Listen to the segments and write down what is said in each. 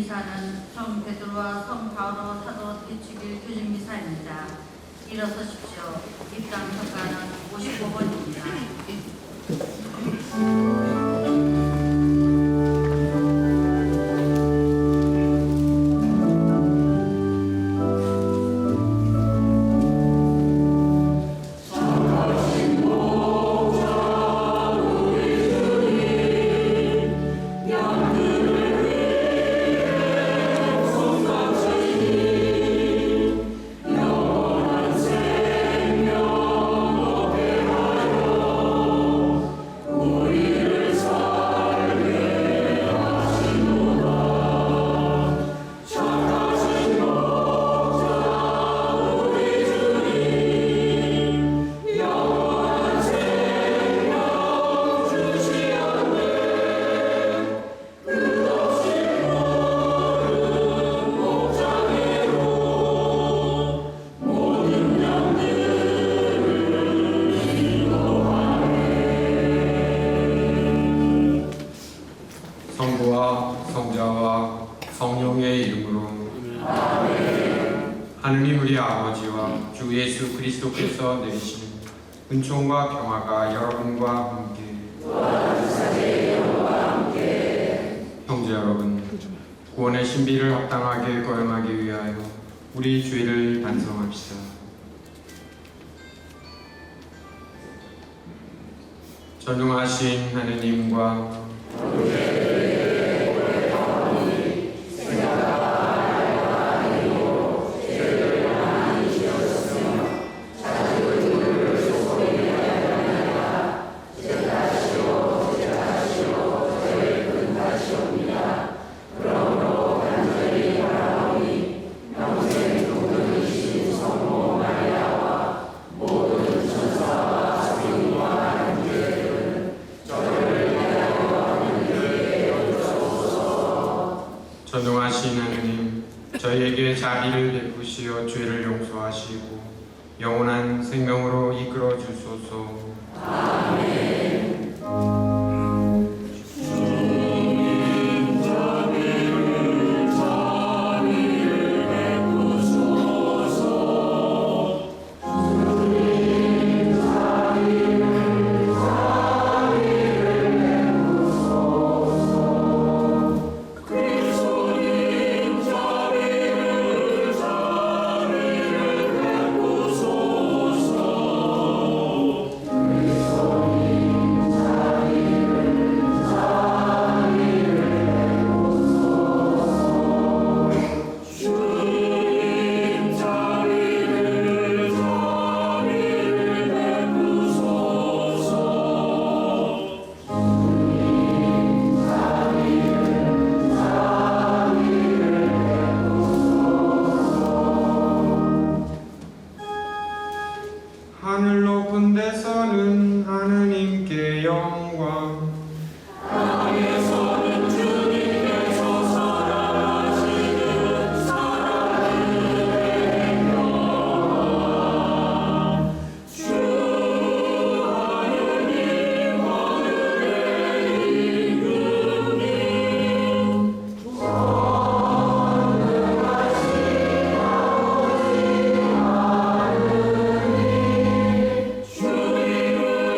미사는 성 베드로와 성 바오로 사도 대축일 교진 미사입니다. 일어서십시오. 입당 성가는 55번입니다. 성부와 성자와 성령의 이름으로 아멘. 하느님 우리 아버지와 주 예수 그리스도께서 내리시는 은총과 평화가 여러분과 함께 형제 여러분, 구원의 신비를 합당하게 거행하기 위하여 우리 죄를 반성합시다. 전능하신 하느님과 전능하신 하느님, 저희에게 자비를 베푸시어 죄를 용서하시고 영원한 생명으로 이끌어 주소서. 아멘. 하늘 높은 데서는 하느님께 영광, 땅에서는 주님께서 살아가시는 살아있는 영광. 주 하느님 하늘의 임금님 주님을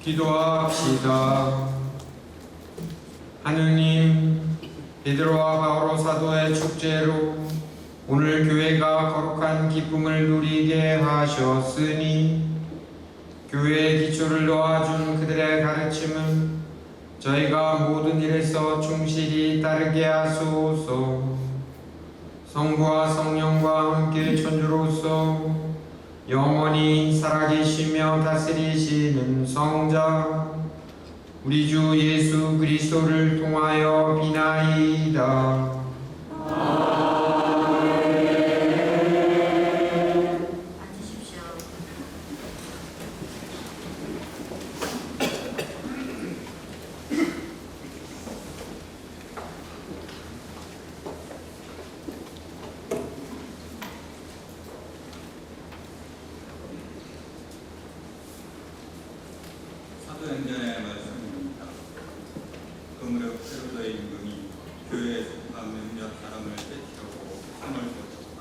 기도합시다. 하느님, 베드로와 바오로 사도의 축제로 오늘 교회가 거룩한 기쁨을 누리게 하셨으니 교회의 기초를 놓아준 그들의 가르침을 저희가 모든 일에서 충실히 따르게 하소서. 성부와 성령과 함께 천주로서 영원히 살아계시며 다스리시는 성자 우리 주 예수 그리스도를 통하여 비나이다. 앉으십시오. 사도행전의 말씀입니다. 그 무렵 헤로드의 임금이 교회에 속한 몇몇 사람을 떼치려고 상을 줬다.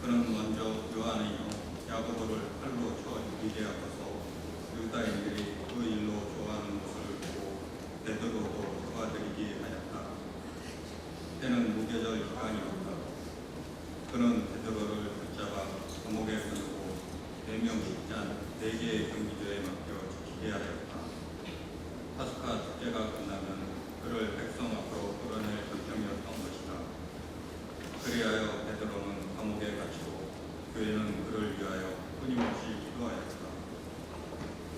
그는 먼저 요한의 형 야고보를 칼로 쳐 죽이게 하고서 유다인들이 그 일로 좋아하는 것을 보고 베드로도 도와드리게 하였다. 때는 무교절 기간이었다. 그는 베드로를 붙잡아 감옥에 보내고 4명 짠 4개의 경비조에 맡겨 지키게 하였다. 파스카 축제가 끝나면 그를 백성 앞으로 끌어낼 결정이었던 것이다. 그리하여 베드로는 감옥에 갇히고 교회는 그를 위하여 끊임없이 기도하였다.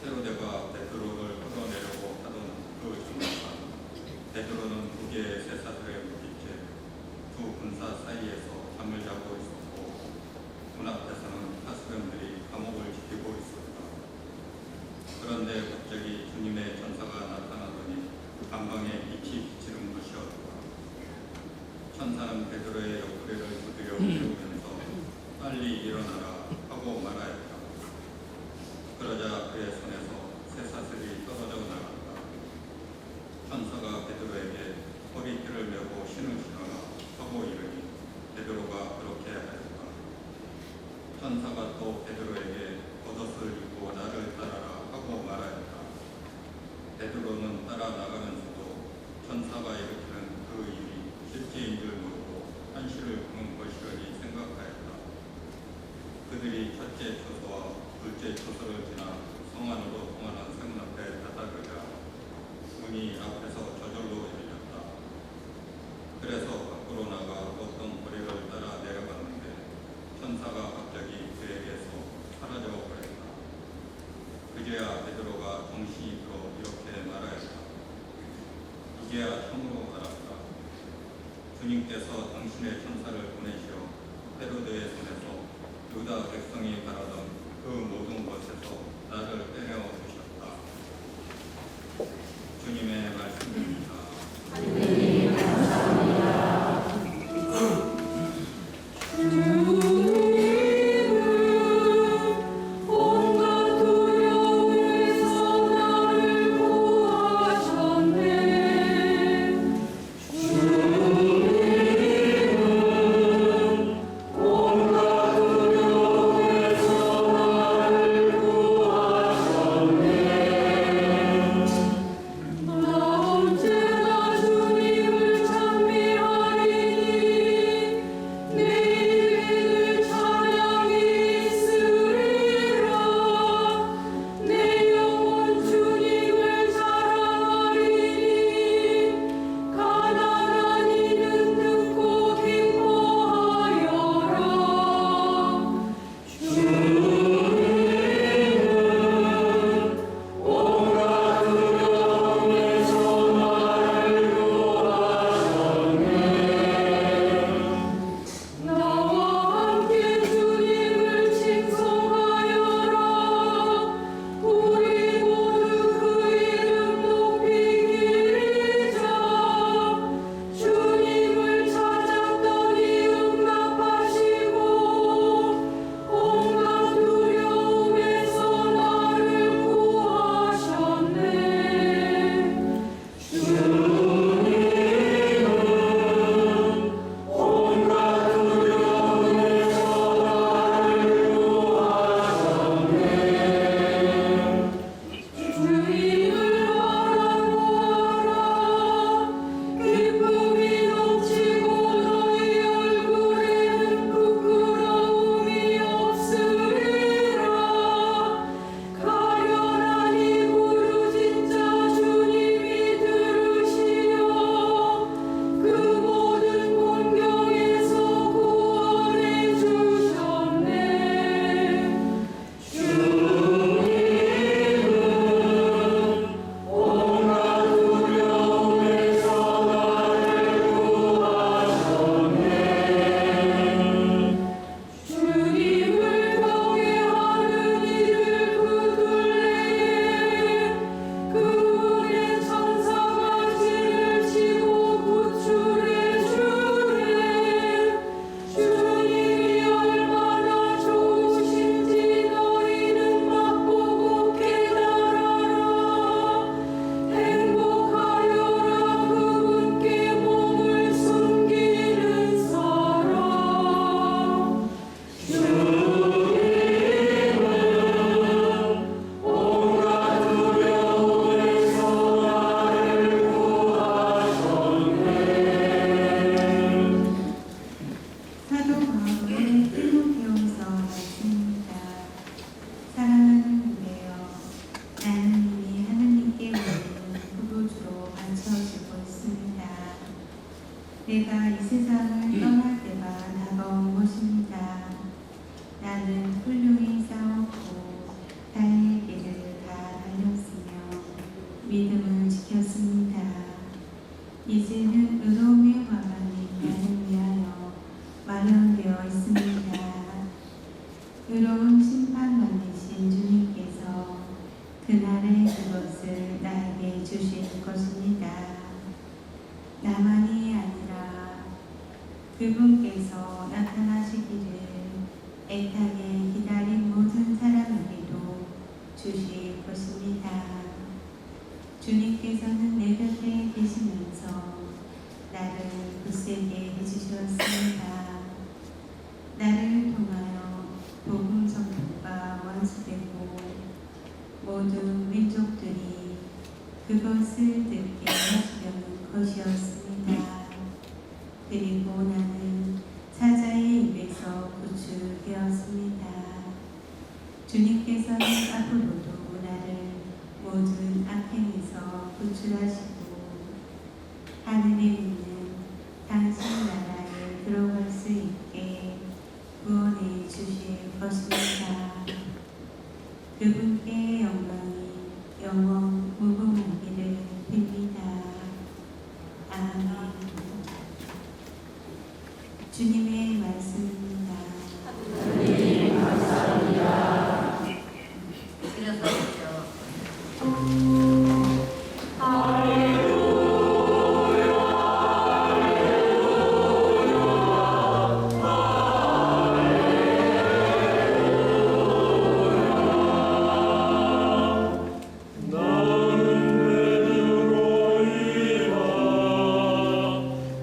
헤로데가 베드로를 끌어내려고 하던 그 중간 베드로는 두 개의 쇠사슬에 묶인 채 두 군사 사이에서 잠을 자고 있었고 문 앞에서는 파수병들이 감옥을 지키고 있었다. 그런데 갑자기 주님의 천사가 나타나더니 감방에 빛이 비치는 것이었다. 천사는 베드로의 옆구리를 두드려 세우면서 빨리 일어나라 하고 말하였다. 그러자 그의 손에서 쇠사슬이 떨어져 나갔다. 천사가 베드로에게 허리띠를 메고 신을 신어라 하고 이르니 베드로가 그렇게 하였다. 천사가 또 베드로에게 겉옷을 입고 나를 따라라 하고 말하였다. 베드로는 따라 나가면서도 천사가 일으키는 그 일이 실제인 줄 모르고 한시를 보는 것이라니 생각하였다. 그들이 첫째 초소와 둘째 초소를 지나 성 안으로 통하는 문 앞에 다다르자 문이 앞에서 저절로 열렸다. 그래서 밖으로 나가 어떤 거리를 따라 내려갔는데 천사가 갑자기 그에게서 사라져 버렸다. 그제야 베드로가 정신이 들어 이렇게 말하였다. 이제야 참으로 알았다. 주님께서 당신의 천사를 보내시어 헤로드의 손에서 유다 백성이 바라던 그 모든 것에서 나를 떼내어 주셨다. 주님의 말씀입니다. 온갖 두려움에서 나를 구하셨네. 주님은 온갖 두려움에서 그것을 듣게 하시려는 것이었습니다. 그리고 나는 사자의 입에서 구출되었습니다. 주님께서는 앞으로도 나를 모든 악행에서 구출하시고 하늘에 있는 당신 나라에 들어갈 수 있게 구원해 주실 것입니다. 그분께 영광이 영원 무궁하기를 빕니다. 아멘. 주님의 말씀입니다. 일어서십시오.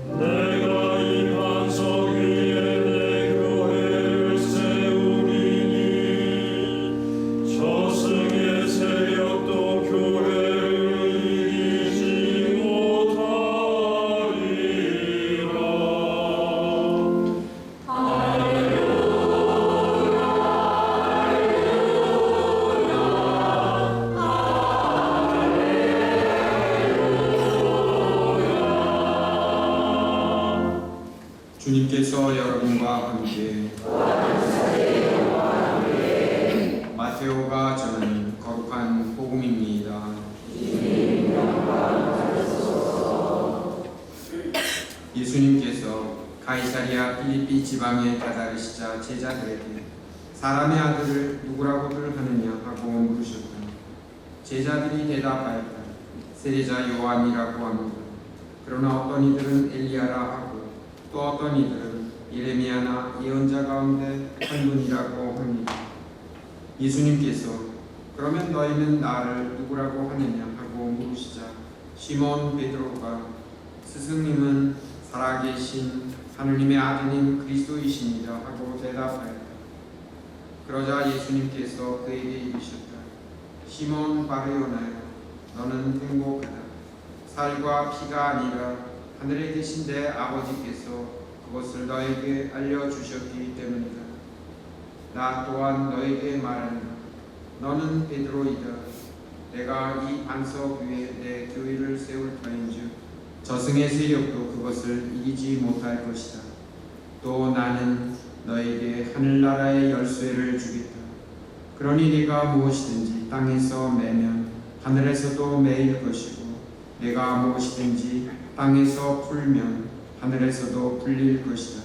내가 이 반석 위에 내 교회를 세우리니 저승의 세력도 교회를 이기지 못하리라. 주님께서 여러분과 함께 마테오가 전하는 거룩한 복음입니다. 예수님께서 가이사리아 필리피 지방에 다다르시자 제자들에게 사람의 아들을 누구라고들 하느냐 하고 물으셨다. 제자들이 대답하였다. 세례자 요한이라고 합니다. 그러나 어떤 이들은 엘리야라 하고 또 어떤 이들은 예레미야나 예언자 가운데 한 분이라고 합니다. 예수님께서 그러면 너희는 나를 누구라고 하느냐 하고 물으시자 시몬 베드로가 스승님은 살아계신 하느님의 아드님 그리스도이십니다 하고 대답하였다. 그러자 예수님께서 그에게 이르셨다. 시몬 바르요나야, 너는 행복하다. 살과 피가 아니라 하늘에 계신 내 아버지께서 그것을 너에게 알려주셨기 때문이다. 나 또한 너에게 말한다. 너는 베드로이다. 내가 이 반석 위에 내 교회를 세울 터인즉 저승의 세력도 그것을 이기지 못할 것이다. 또 나는 너에게 하늘나라의 열쇠를 주겠다. 그러니 네가 무엇이든지 땅에서 매면 하늘에서도 매일 것이고 내가 무엇이든지 땅에서 풀면 하늘에서도 풀릴 것이다.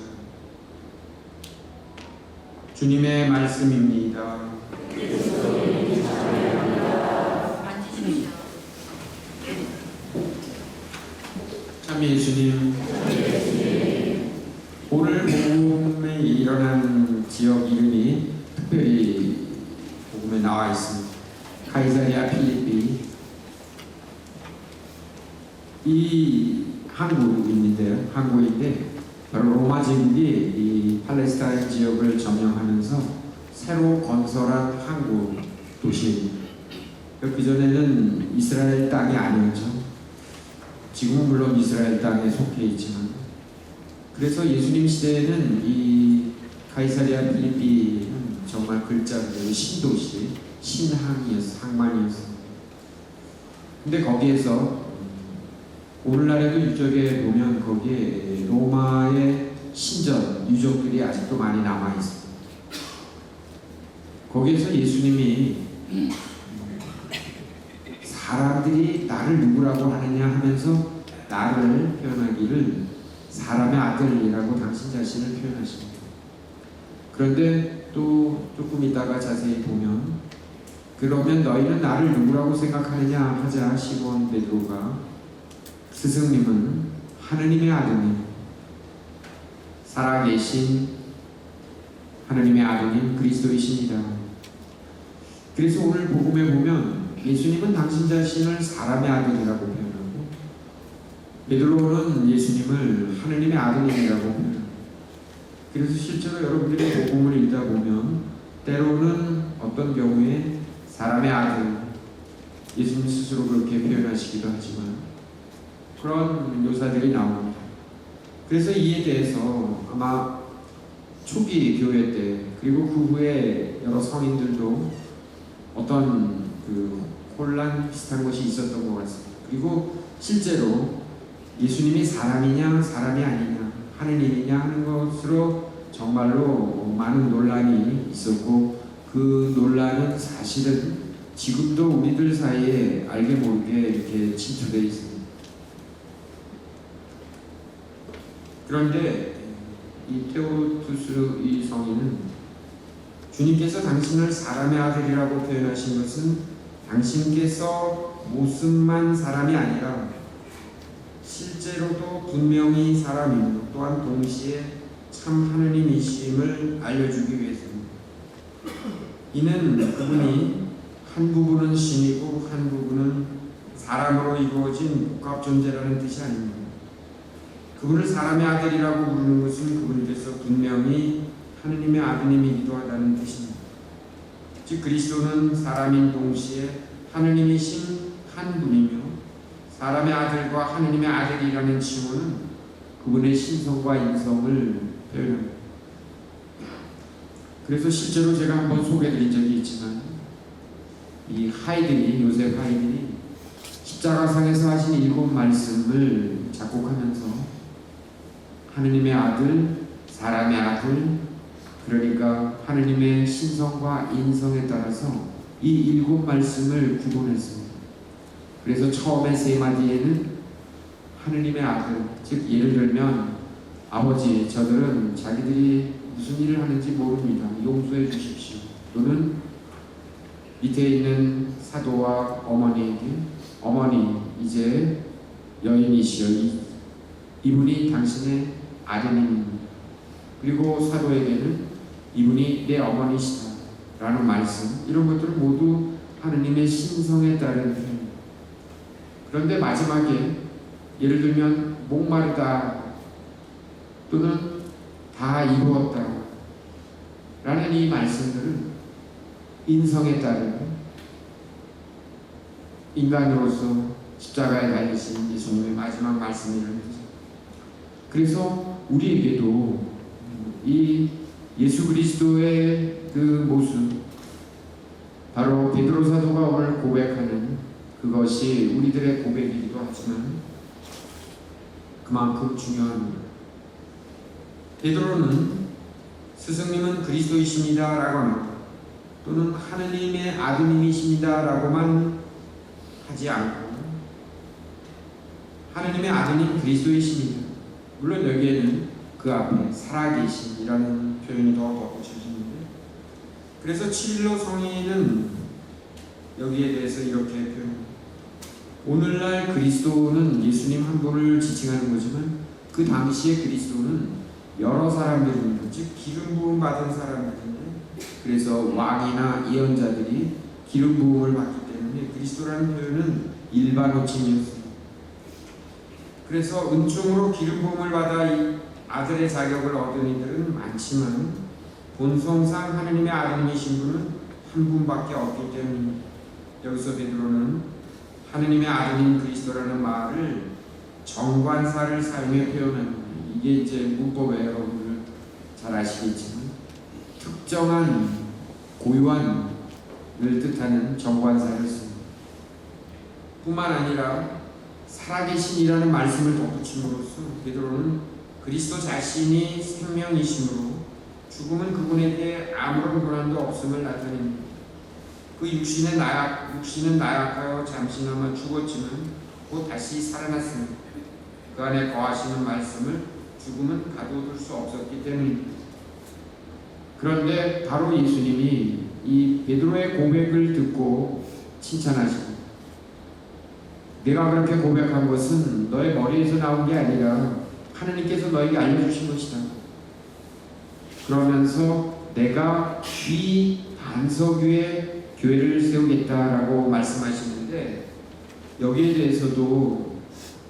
주님의 말씀입니다. 앉으십시오. 참 예수님, 오늘 복음에 일어난 지역 이름이 특별히 복음에 나와 있습니다. 가이사리아 필리피. 이 항구인데요. 항구인데 바로 로마 제국이 이 팔레스타인 지역을 점령하면서 새로 건설한 항구 도시입니다. 그 전에는 이스라엘 땅이 아니었죠. 지금은 물론 이스라엘 땅에 속해 있지만, 그래서 예수님 시대에는 이 가이사리아 필리피는 정말 글자로 신도시, 항만이었습니다. 근데 거기에서 오늘날에도 이쪽에 보면 거기에 로마의 신전 유적들이 아직도 많이 남아 있습니다. 거기에서 예수님이 사람들이 나를 누구라고 하느냐 하면서 나를 표현하기를 사람의 아들이라고 당신 자신을 표현하십니다. 그런데 또 조금 있다가 자세히 보면 그러면 너희는 나를 누구라고 생각하느냐 하자 시몬 베드로가 스승님은 하느님의 아드님, 살아계신 하느님의 아드님 그리스도이십니다. 그래서 오늘 복음에 보면 예수님은 당신 자신을 사람의 아들이라고 표현하고 베드로는 예수님을 하느님의 아드님이라고 표현합니다. 그래서 실제로 여러분들이 복음을 읽다 보면 때로는 어떤 경우에 사람의 아들, 예수님 스스로 그렇게 표현하시기도 하지만 그런 묘사들이 나옵니다. 그래서 이에 대해서 아마 초기 교회 때 그리고 그 후에 여러 성인들도 어떤 그 혼란 비슷한 것이 있었던 것 같습니다. 그리고 실제로 예수님이 사람이냐 사람이 아니냐 하느님이냐 하는 것으로 정말로 많은 논란이 있었고 그 논란은 사실은 지금도 우리들 사이에 알게 모르게 이렇게 침투되어 있습니다. 그런데 이 테오투스 이 성인은 주님께서 당신을 사람의 아들이라고 표현하신 것은 당신께서 모습만 사람이 아니라 실제로도 분명히 사람이며 또한 동시에 참 하느님이심을 알려주기 위해서입니다. 이는 그분이 한 부분은 신이고 한 부분은 사람으로 이루어진 복합 존재라는 뜻이 아닙니다. 그분을 사람의 아들이라고 부르는 것은 그분께서 분명히 하느님의 아드님이기도 하다는 뜻입니다. 즉 그리스도는 사람인 동시에 하느님이신 한 분이며 사람의 아들과 하느님의 아들이라는 칭호는 그분의 신성과 인성을 표현합니다. 그래서 실제로 제가 한번 소개해드린 적이 있지만 이 하이든이 요셉 하이든이 십자가상에서 하신 7 말씀을 작곡하면서 하느님의 아들, 사람의 아들, 그러니까 하느님의 신성과 인성에 따라서 이 7 말씀을 구분했습니다. 그래서 처음에 3마디에는 하느님의 아들, 즉 예를 들면 아버지, 저들은 자기들이 무슨 일을 하는지 모릅니다. 용서해 주십시오. 또는 밑에 있는 사도와 어머니에게 어머니, 이제 여인이시여 이분이 당신의 아드님입니다. 그리고 사도에게는 이분이 내 어머니시다 라는 말씀, 이런 것들은 모두 하느님의 신성에 따른 표현입니다. 그런데 마지막에 예를 들면 목마르다 또는 다 이루었다 라는 이 말씀들은 인성에 따른 인간으로서 십자가에 달리신 예수님의 마지막 말씀이라는 거죠. 그래서 우리에게도 이 예수 그리스도의 그 모습, 바로 베드로 사도가 오늘 고백하는 그것이 우리들의 고백이기도 하지만 그만큼 중요합니다. 베드로는 스승님은 그리스도이십니다 라고는 또는 하느님의 아드님이십니다 라고만 하지 않고 하느님의 아드님 그리스도이십니다. 물론 여기에는 그 앞에 살아계신이라는 표현이 더 덧붙여지는데, 그래서 7일로 성인은 여기에 대해서 이렇게 표현합니다. 오늘날 그리스도는 예수님 한 분을 지칭하는 거지만 그 당시의 그리스도는 여러 사람들입니다. 즉 기름 부음 받은 사람들인데, 그래서 왕이나 예언자들이 기름 부음을 받기 때문에 그리스도라는 표현은 일반 호칭이었습니다. 그래서 은총으로 기름 부음을 받아 이 아들의 자격을 얻은 이들은 많지만 본성상 하느님의 아들이신 분은 한 분밖에 없기 때문입니다. 여기서 베드로는 하느님의 아들인 그리스도라는 말을 정관사를 사용해 표현합니다. 이게 이제 문법에 여러분들 잘 아시겠지만 특정한 고유한을 뜻하는 정관사를 씁니다. 뿐만 아니라 살아계신이라는 말씀을 덧붙임으로써 베드로는 그리스도 자신이 생명이심으로 죽음은 그분에게 아무런 고난도 없음을 나타냅니다. 그 육신은 나약하여 잠시나마 죽었지만 곧 다시 살아났습니다. 그 안에 거하시는 말씀을 죽음은 가둬둘 수 없었기 때문입니다. 그런데 바로 예수님이 이 베드로의 고백을 듣고 칭찬하십니다. 내가 그렇게 고백한 것은 너의 머리에서 나온 게 아니라 하느님께서 너에게 알려주신 것이다. 그러면서 내가 이 반석 위에 교회를 세우겠다라고 말씀하시는데, 여기에 대해서도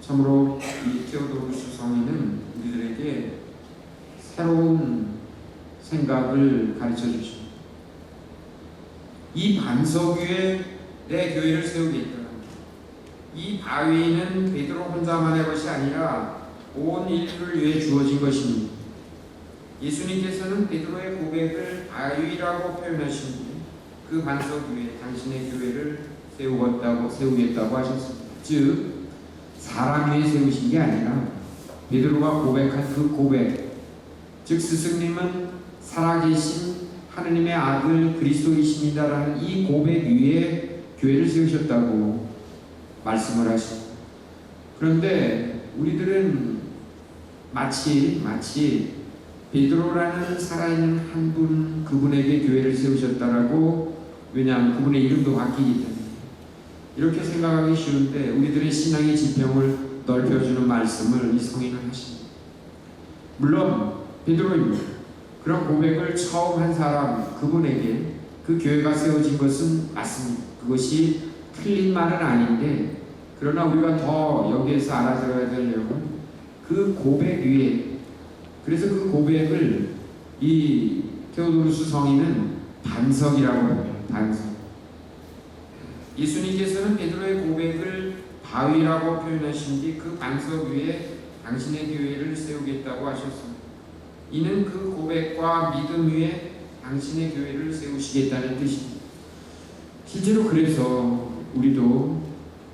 참으로 이 테오도루스 성인은 우리들에게 새로운 생각을 가르쳐 주십니다. 이 반석 위에 내 교회를 세우겠다. 이 바위는 베드로 혼자만의 것이 아니라 온 인류를 위해 주어진 것입니다. 예수님께서는 베드로의 고백을 바위라고 표현하신 뒤 그 반석 위에 당신의 교회를 세우겠다고 하셨습니다. 즉 사람 위에 세우신 게 아니라 베드로가 고백한 그 고백, 즉 스승님은 살아계신 하느님의 아들 그리스도이십니다라는 이 고백 위에 교회를 세우셨다고 말씀을 하십니다. 그런데 우리들은 마치 베드로라는 살아있는 한 분, 그분에게 교회를 세우셨다라고, 왜냐하면 그분의 이름도 바뀌기 때문에 이렇게 생각하기 쉬운데 우리들의 신앙의 지평을 넓혀주는 말씀을 이 성인은 하십니다. 물론 베드로입니다. 그런 고백을 처음 한 사람, 그분에게 그 교회가 세워진 것은 맞습니다. 그것이 틀린 말은 아닌데, 그러나 우리가 더 여기에서 알아들어야 될 내용은 그 고백 위에, 그래서 그 고백을 이 테오도루스 성인은 반석이라고 해요. 반석. 예수님께서는 베드로의 고백을 바위라고 표현하신 뒤 그 반석 위에 당신의 교회를 세우겠다고 하셨습니다. 이는 그 고백과 믿음 위에 당신의 교회를 세우시겠다는 뜻입니다. 실제로 그래서 우리도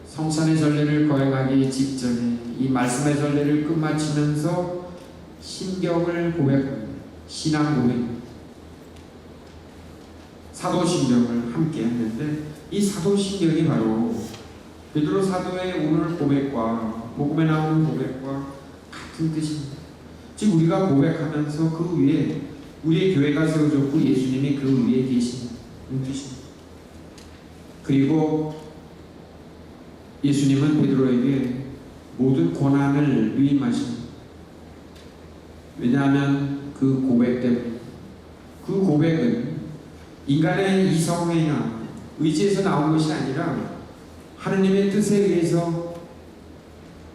성찬의 전례를 거행하기 직전에 이 말씀의 전례를 끝마치면서 신경을 고백합니다. 신앙 고백, 사도신경을 함께 했는데 이 사도신경이 바로 베드로 사도의 오늘 고백과 복음에 나오는 고백과 같은 뜻입니다. 즉 우리가 고백하면서 그 위에 우리의 교회가 세워졌고 예수님이 그 위에 계신 뜻입니다. 그리고 예수님은 베드로에게 모든 고난을 위임하십니다. 왜냐하면 그 고백 때문에, 그 고백은 인간의 이성이나 의지에서 나온 것이 아니라 하느님의 뜻에 의해서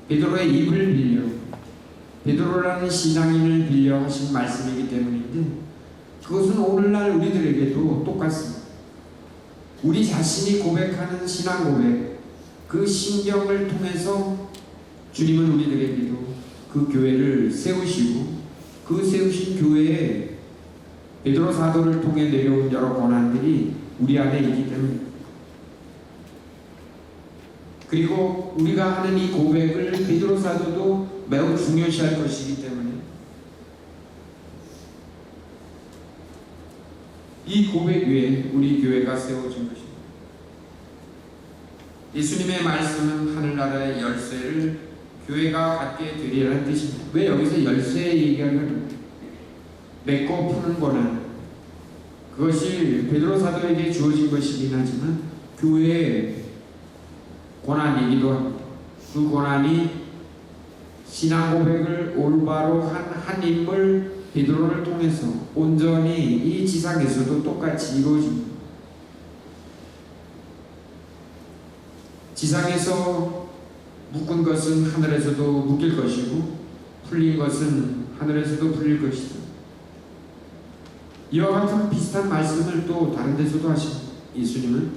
베드로의 입을 빌려, 베드로라는 신앙인을 빌려 하신 말씀이기 때문인데, 그것은 오늘날 우리들에게도 똑같습니다. 우리 자신이 고백하는 신앙 고백, 그 신경을 통해서 주님은 우리들에게도 그 교회를 세우시고, 그 세우신 교회에 베드로 사도를 통해 내려온 여러 고난들이 우리 안에 있기 때문입니다. 그리고 우리가 하는 이 고백을 베드로 사도도 매우 중요시할 것이기 때문에 이 고백 위에 우리 교회가 세워진 것입니다. 예수님의 말씀은 하늘나라의 열쇠를 교회가 갖게 되리라는 뜻입니다. 왜 여기서 열쇠 얘기하면 맺고 푸는 권한, 그것이 베드로 사도에게 주어진 것이긴 하지만 교회의 권한이기도 합니다. 그 권한이 신앙 고백을 올바로 한 인물 베드로를 통해서 온전히 이 지상에서도 똑같이 이루어집니다. 지상에서 묶은 것은 하늘에서도 묶일 것이고 풀린 것은 하늘에서도 풀릴 것이다. 이와 같은 비슷한 말씀을 또 다른 데서도 하십니다. 예수님은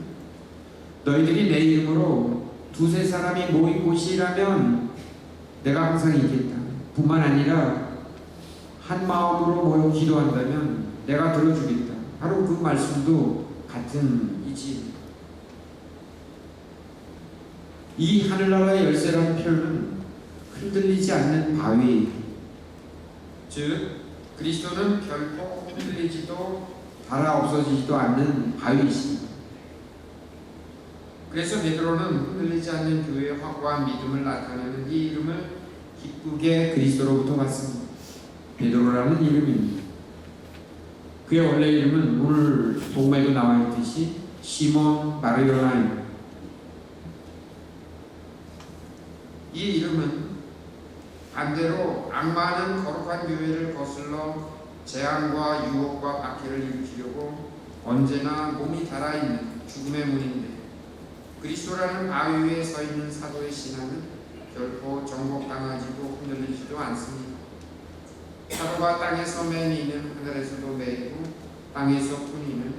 너희들이 내 이름으로 두세 사람이 모인 곳이라면 내가 항상 있겠다. 뿐만 아니라 한 마음으로 모여 기도한다면 내가 들어주겠다. 바로 그 말씀도 같은 이치입니다. 이 하늘나라의 열쇠라는 표현은 흔들리지 않는 바위, 즉 그리스도는 결코 흔들리지도 닳아 없어지지도 않는 바위이십니다. 그래서 베드로는 흔들리지 않는 교회의 확고한 믿음을 나타내는 이 이름을 기쁘게 그리스도로부터 받습니다. 베드로라는 이름입니다. 그의 원래 이름은 오늘 복음에도 나와 있듯이 시몬 바르요나입니다. 이 이름은 반대로 악마는 거룩한 교회를 거슬러 재앙과 유혹과 박해를 일으키려고 언제나 몸이 달아있는 죽음의 문인데, 그리스도라는 바위 위에 서 있는 사도의 신앙은 결코 정복당하지도 흔들리지도 않습니다. 사도가 땅에서 매이는 하늘에서도 매이고 땅에서 풀리는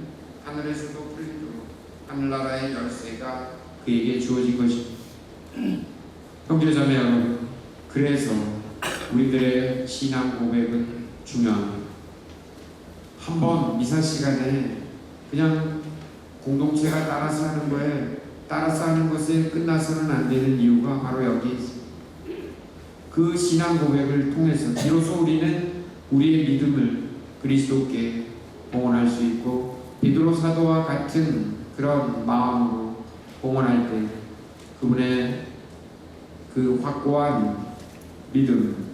하늘에서도 풀리도록 하늘나라의 열쇠가 그에게 주어진 것입니다. 형제자매 여러분, 그래서 우리들의 신앙 고백은 중요합니다. 한번 미사 시간에 그냥 공동체가 따라서 하는 거에 따라서 하는 것에 끝나서는 안 되는 이유가 바로 여기 있습니다. 그 신앙 고백을 통해서 비로소 우리는 우리의 믿음을 그리스도께 봉헌할 수 있고, 베드로 사도와 같은 그런 마음으로 봉헌할 때 그분의 그 확고한 믿음,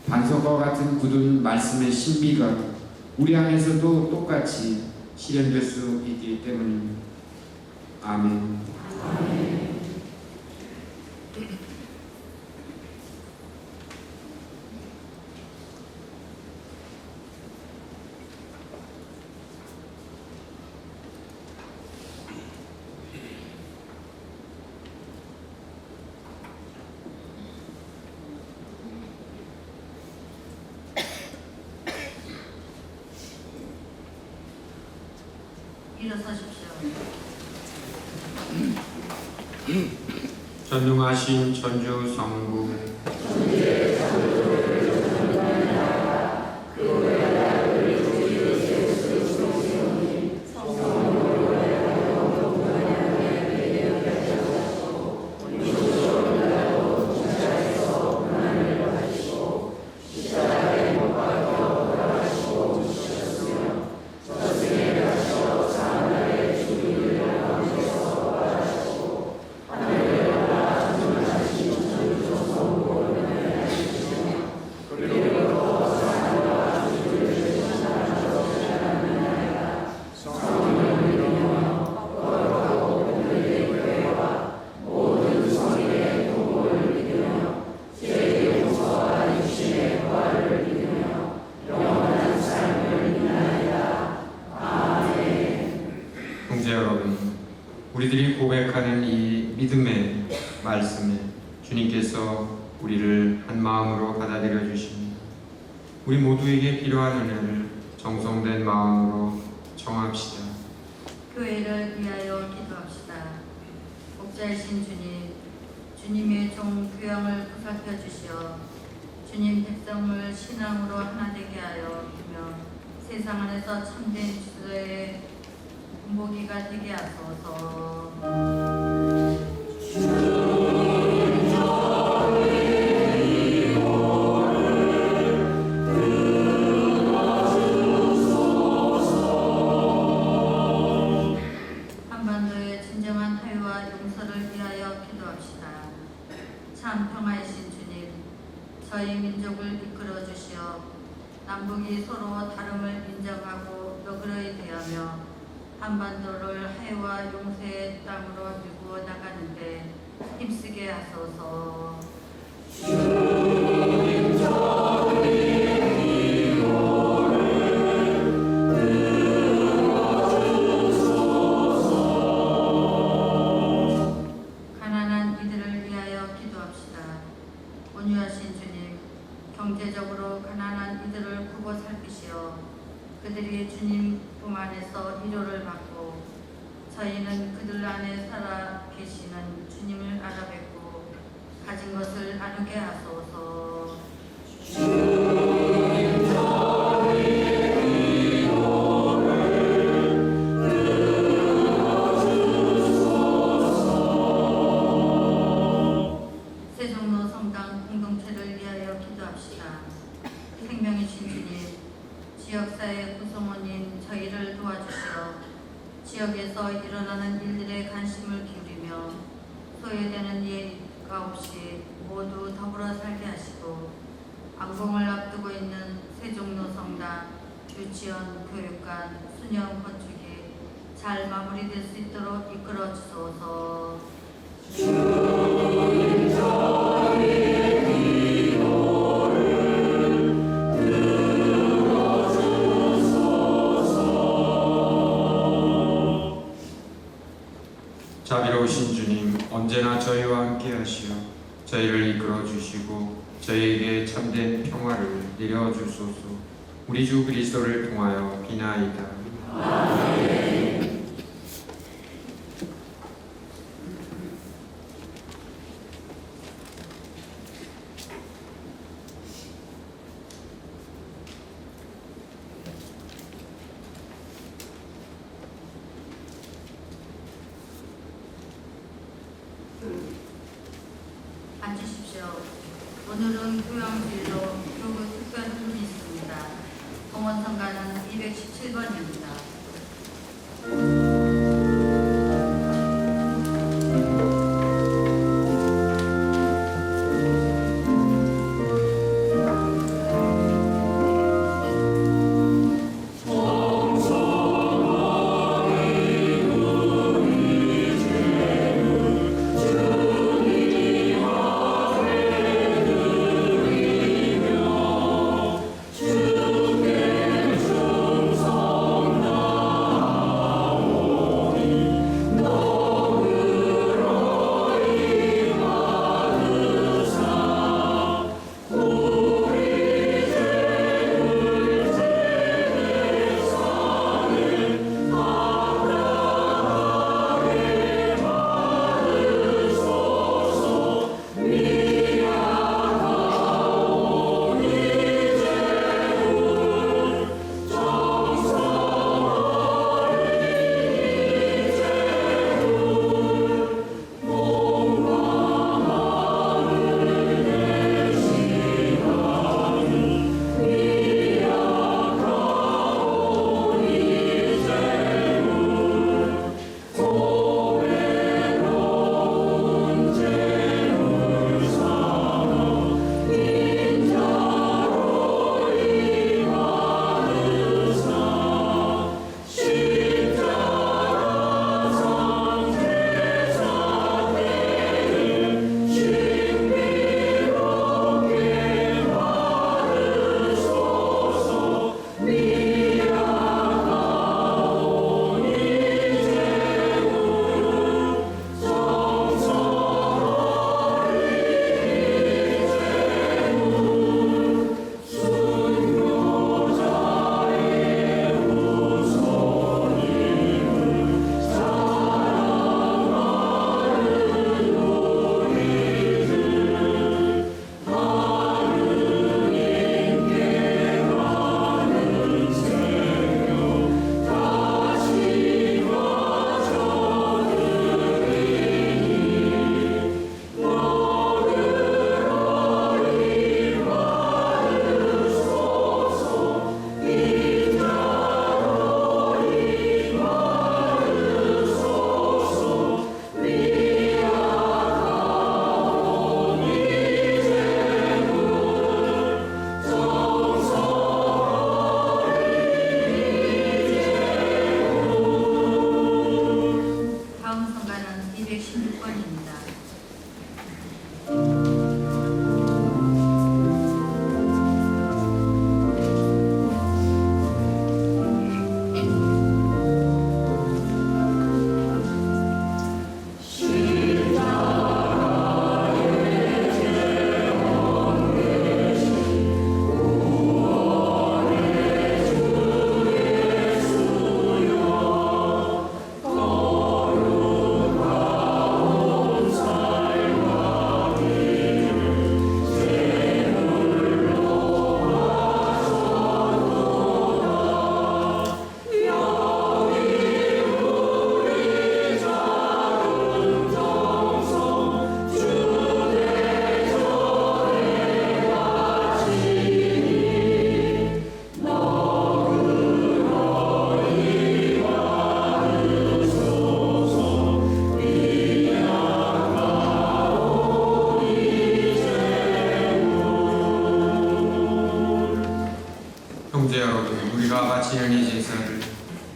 반석과 같은 굳은 말씀의 신비가 우리 안에서도 똑같이 실현될 수 있기 때문입니다. 아멘. 일어서십시오. 전능하신 천주 성부, 형제 여러분, 우리들이 고백하는 이 믿음의 말씀에 주님께서 우리를 한 마음으로 받아들여 주십니다. 우리 모두에게 필요한 은혜를 정성된 마음으로 청합시다. 교회를 위하여 기도합시다. 복자이신 주님, 주님의 종 교양을 보살펴 주시어 주님 백성을 신앙으로 하나 되게 하여 주며 세상 안에서 참된 지도의 본보기가 되게 하소서. 한반도의 진정한 화해와 용서를 위하여 기도합시다. 참 평화이신 주님, 저희 민족을 이끌어 주시어 남북이 서로 다름을 인정하고 너그러이 대하며 한반도를 화해와 용서의 땅으로 밀고 나가는데 힘쓰게 하소서. 가난한 이들을 위하여 기도합시다. 온유하신 주님, 경제적으로 가난한 이들을 굽어 살피시어 그들이 주님 품 안에서 위로를 받고 저희는 그들 안에 살아 계시는 주님을 알아뵙고 가진 것을 나누게 하소서. 세종로 성당 공동체를 위하여 기도합시다. 생명이신 주님, 지역사회 구성원인 저희를 도와주시어 지역에서 일어나는 일들에 관심을 기울이며 소외되는 예가 없이 모두 더불어 살게 하시고 안봉을 앞두고 있는 세종로 성당, 유치원, 교육관, 수녀 건축이 잘 마무리될 수 있도록 이끌어 주소서. 자비로우신 주님, 언제나 저희와 함께 하시어 저희를 이끌어 주시고 저희에게 참된 평화를 내려 주소서. 우리 주 그리스도를 통하여 비나이다. 앉으십시오. 오늘은 교양주일로 교구 특별 훈련이 있습니다. 공원성가는 217번입니다. 형제 여러분, 우리가 바치는 이 제사를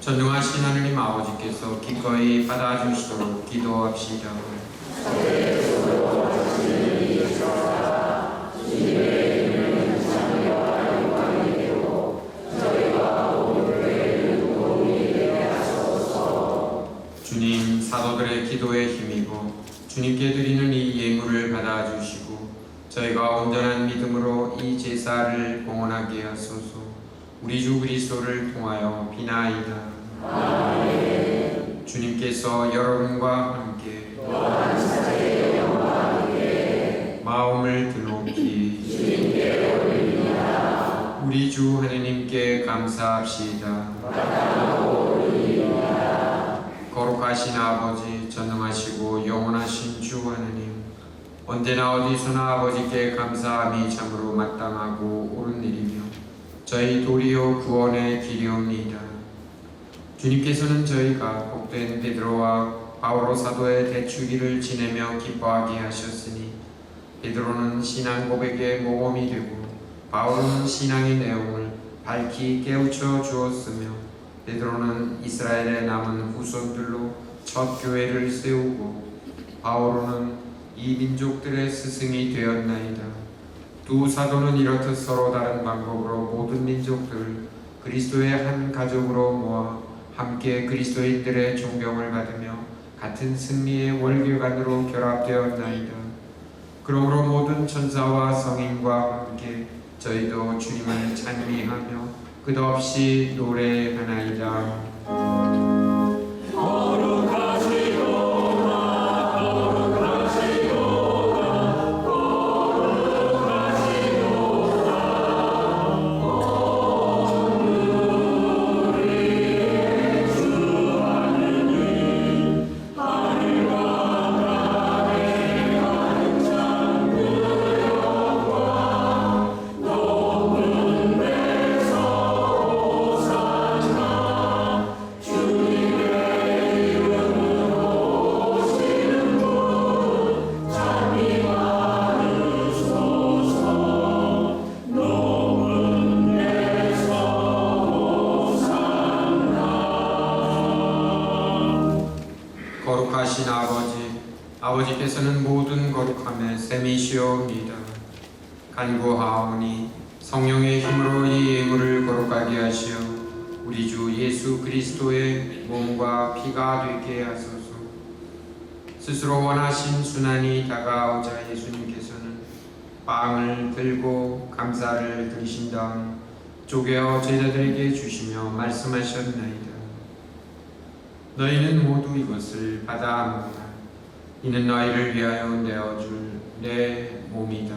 전능하신 하느님 아버지께서 기꺼이 받아주시도록 기도합시다. 주님, 사도들의 기도에 힘입어 주님께 드리는 이 예물을 받아주시고 저희가 온전한 믿음으로 이 제사를 봉헌하게 하소서. 우리 주 그리스도를 통하여 비나이다. 아멘. 주님께서 여러분과 함께 마음을 드높이 주님께 올립니다. 우리 주 하느님께 감사합시다. 거룩하신 아버지, 전능하시고 영원하신 주 하느님, 언제나 어디서나 아버지께 감사함이 참으로 마땅하고 옳은 일이며 저희 도리어 구원의 길이옵니다. 주님께서는 저희가 복된 베드로와 바오로 사도의 대축일을 지내며 기뻐하게 하셨으니 베드로는 신앙 고백의 모범이 되고 바오로는 신앙의 내용을 밝히 깨우쳐 주었으며 베드로는 이스라엘에 남은 후손들로 첫 교회를 세우고 바오로는 이 민족들의 스승이 되었나이다. 두 사도는 이렇듯 서로 다른 방법으로 모든 민족들을 그리스도의 한 가족으로 모아 함께 그리스도인들의 존경을 받으며 같은 승리의 월계관으로 결합되었나이다. 그러므로 모든 천사와 성인과 함께 저희도 주님을 찬미하며 끝없이 노래하나이다. 거룩하신 아버지께서는 모든 거룩함의 셈이시옵니다. 간구하오니 성령의 힘으로 이 예물을 거룩하게 하시어 우리 주 예수 그리스도의 몸과 피가 되게 하소서. 스스로 원하신 순환이 다가오자 예수님께서는 빵을 들고 감사를 드리신 다음 쪼개어 제자들에게 주시며 말씀하셨나이다. 너희는 모두 이것을 받아 먹으라. 이는 너희를 위하여 내어줄 내 몸이다.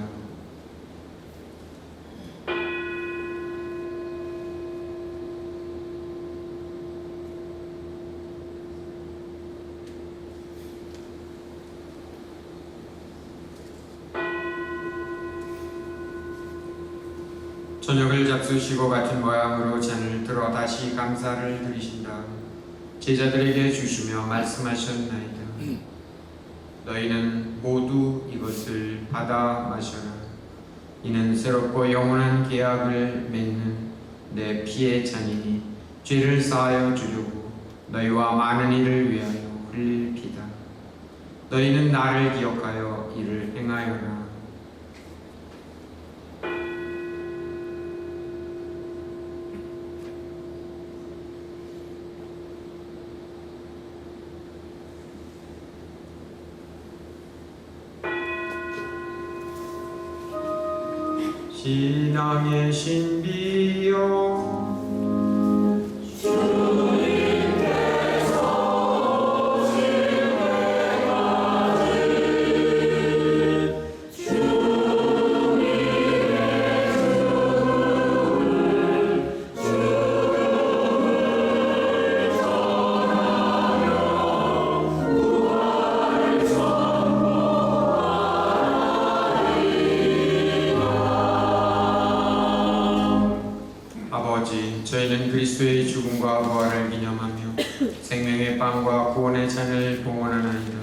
저녁을 잡수시고 같은 모양으로 잔을 들어 다시 감사를 드리신 다음 제자들에게 주시며 말씀하셨나이다. 너희는 모두 이것을 받아 마셔라. 이는 새롭고 영원한 계약을 맺는 내 피의 잔이니 죄를 사하여 주려고 너희와 많은 이를 위하여 흘릴 피다. 너희는 나를 기억하여 이를 행하여라. 신앙의 신비여 저희는 그리스도의 죽음과 부활을 기념하며 생명의 빵과 구원의 잔을 봉헌하나이다.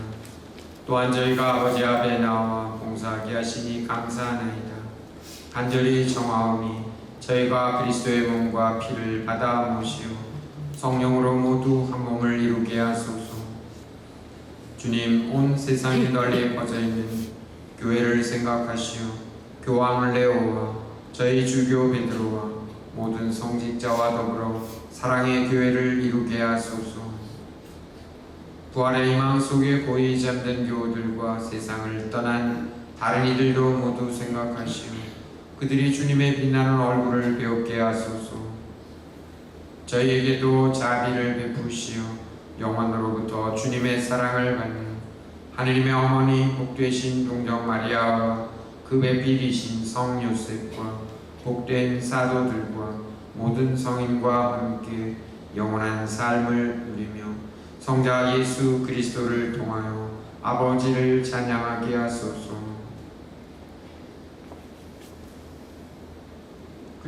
또한 저희가 아버지 앞에 나와 봉사하게 하시니 감사하나이다. 간절히 청하오니 저희가 그리스도의 몸과 피를 받아 모시어 성령으로 모두 한 몸을 이루게 하소서. 주님, 온 세상에 널리 퍼져 있는 교회를 생각하시어 교황 레오와 저희 주교 베드로와 모든 성직자와 더불어 사랑의 교회를 이루게 하소서. 부활의 희망 속에 고이 잠든 교우들과 세상을 떠난 다른 이들도 모두 생각하시오. 그들이 주님의 빛나는 얼굴을 배우게 하소서. 저희에게도 자비를 베푸시어 영원으로부터 주님의 사랑을 받는 하느님의 어머니 복되신 동정 마리아와 그 배필이신 성 요셉과 복된 사도들과 모든 성인과 함께 영원한 삶을 누리며 성자 예수 그리스도를 통하여 아버지를 찬양하게 하소서.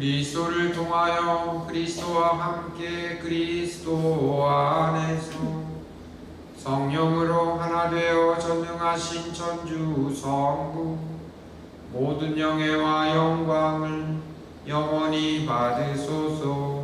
그리스도를 통하여 그리스도와 함께 그리스도 안에서 성령으로 하나 되어 전능하신 천주 성부 모든 영예와 영광을 영원히 받으소서.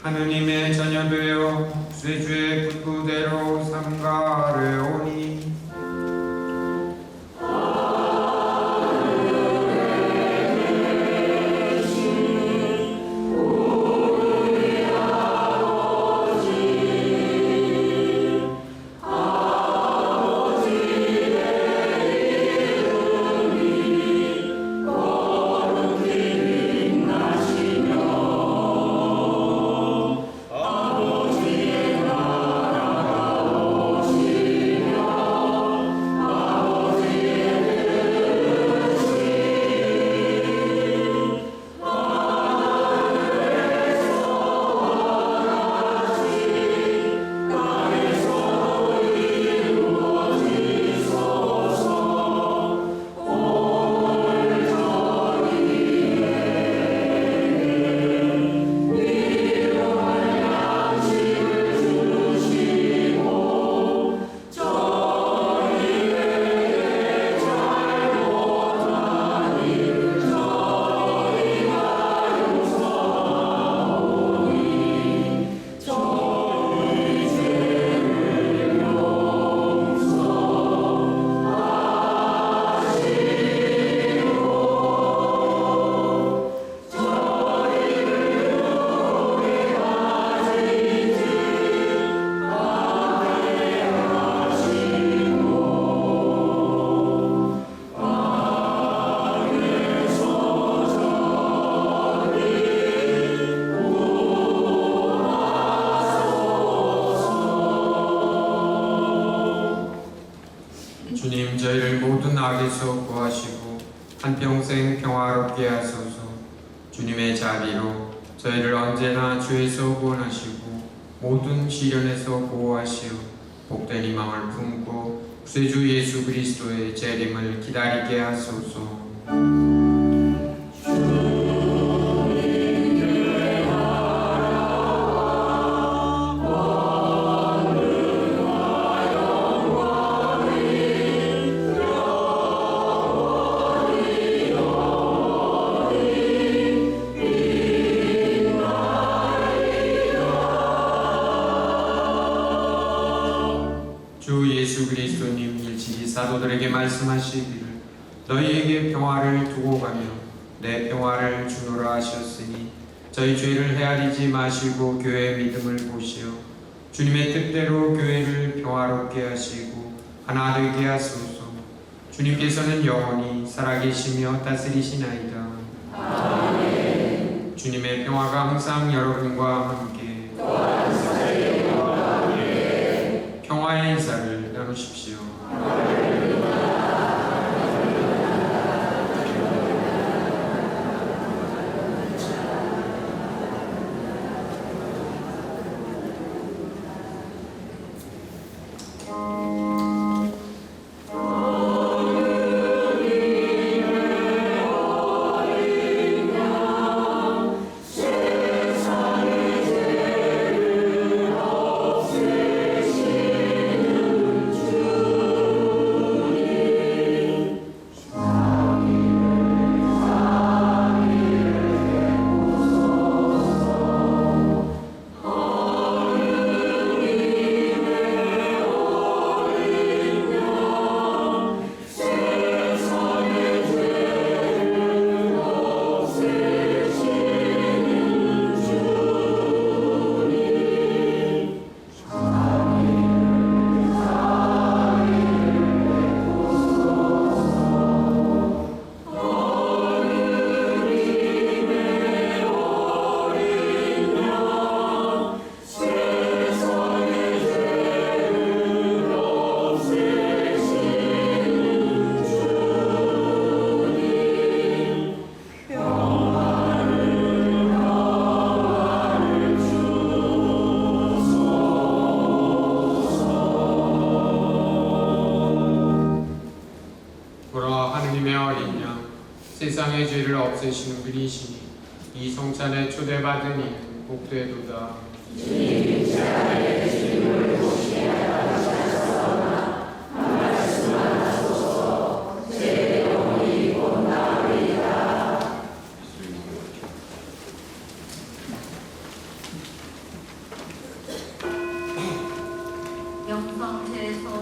하느님의 자녀되어 세주의 분부대로 삼가려오니 주님 저희를 모든 악에서 구하시고 한평생 평화롭게 하소서. 주님의 자비로 저희를 언제나 죄에서 구원하시고 모든 시련에서 보호하시어 복된 희망을 품고 구세주 예수 그리스도의 재림을 기다리게 하소서. 주 예수 그리스도님 일찍이 사도들에게 말씀하시기를 너희에게 평화를 두고 가며 내 평화를 주노라 하셨으니 저희 죄를 헤아리지 마시고 교회의 믿음을 보시어 주님의 뜻대로 교회를 평화롭게 하시고 하나 되게 하소서. 주님께서는 영원히 살아계시며 다스리시나이다. 아멘. 주님의 평화가 항상 여러분과 함께 평화의 인사를 나누십시오. 주 세상의 죄를 없애시는 분이시니 이 성찬에 초대받은 이는 복되도다. 영성제소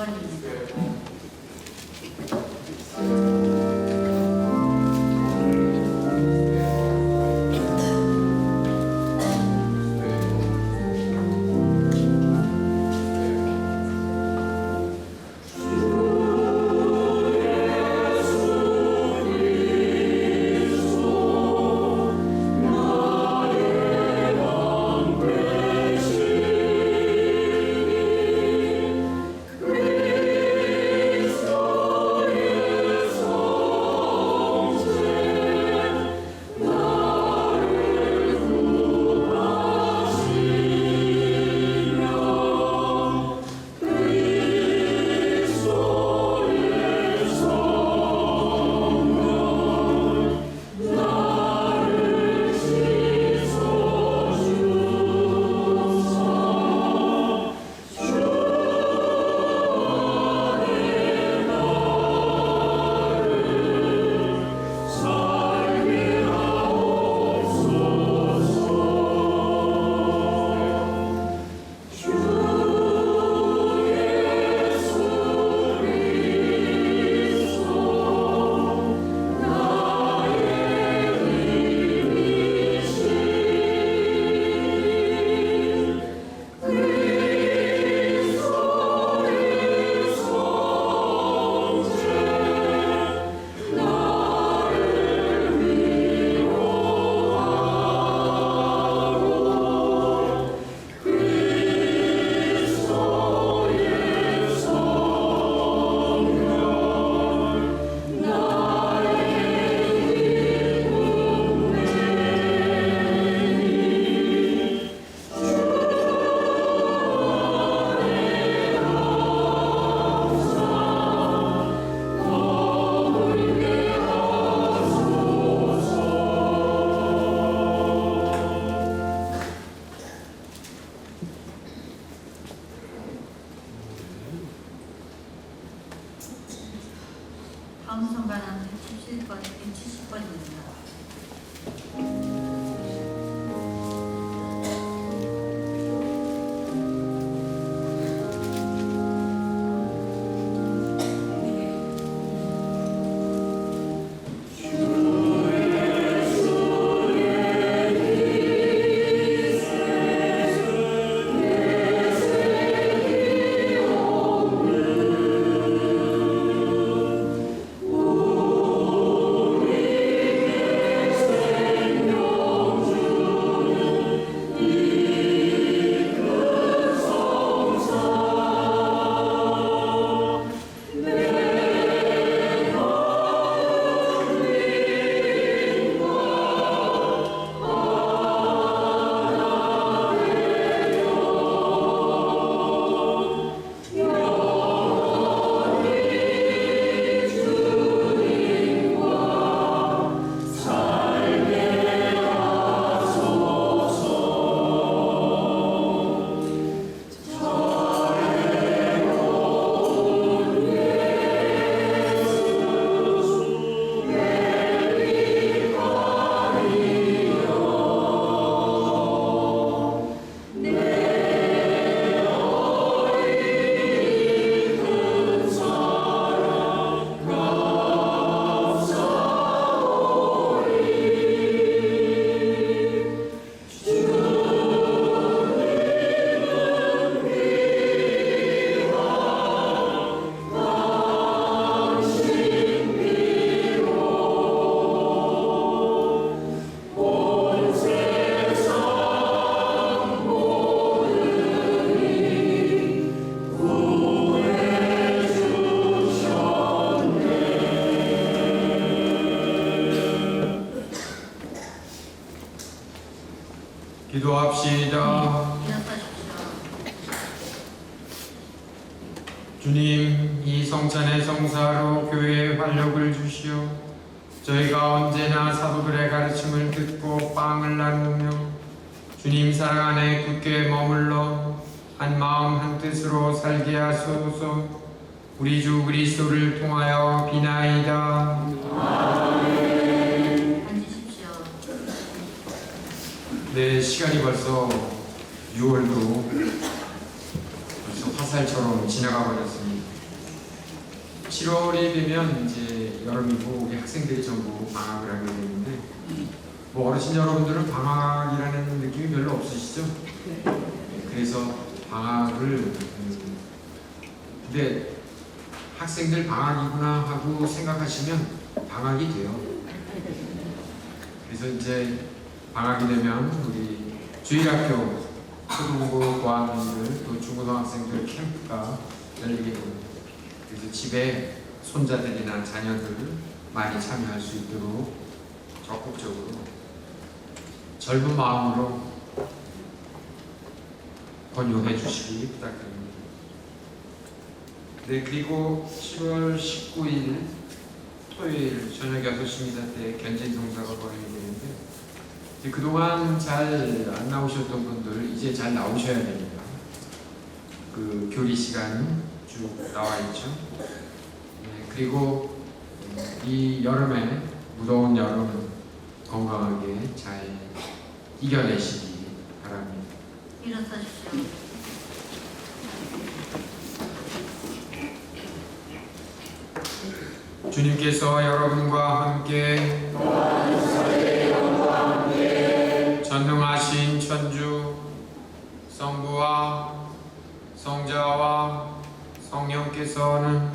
앉으십시오. 다음 선관은 170번입니다. 기도합시다. 일어서십시오. 주님, 이 성찬의 성사로 교회에 활력을 주시오. 저희가 언제나 사도들의 가르침을 듣고 빵을 나누며 주님 사랑 안에 굳게 머물러 한 마음 한 뜻으로 살게 하소서. 우리 주 그리스도를 통하여 비나이다. 앉으십시오. 네, 시간이 벌써 6월도 벌써 화살처럼 지나가 버렸습니다. 7월이 되면 이제 여름이고 우리 학생들이 전부 방학을 하게 되는데 뭐 어르신 여러분들은 방학이라는 느낌이 별로 없으시죠? 그래서 방학을 근데 학생들 방학이구나 하고 생각하시면 방학이 돼요. 그래서 이제 방학이 되면 우리 주일학교 초등부 고학년들 또 중고등학생들 캠프가 열리게 됩니다. 그래서 집에 손자들이나 자녀들 많이 참여할 수 있도록 적극적으로 젊은 마음으로 권유해 주시기 부탁드립니다. 네, 그리고 10월 19일 토요일 저녁 6시입니다 때 견진송사가 벌어지게 되는데 이제 그동안 잘 안 나오셨던 분들 이제 잘 나오셔야 됩니다. 그 교리 시간 쭉 나와 있죠. 네, 그리고 이 여름에 무더운 여름 건강하게 잘 이겨내시기 바랍니다. 일어서십시오. 주님께서 여러분과 함께 전능하신 천주 성부와 성자와 성령께서는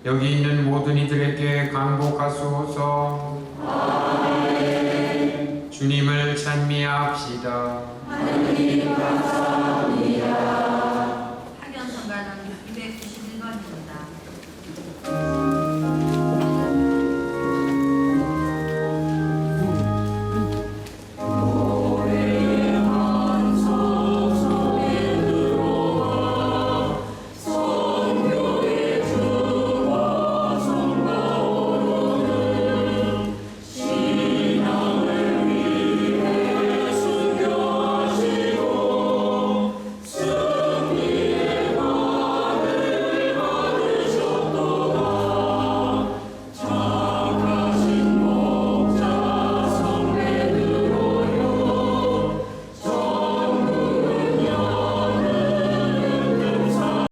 여기 있는 모든 이들에게 강복하소서. 주님을 찬미합시다. 하느님 감사합니다.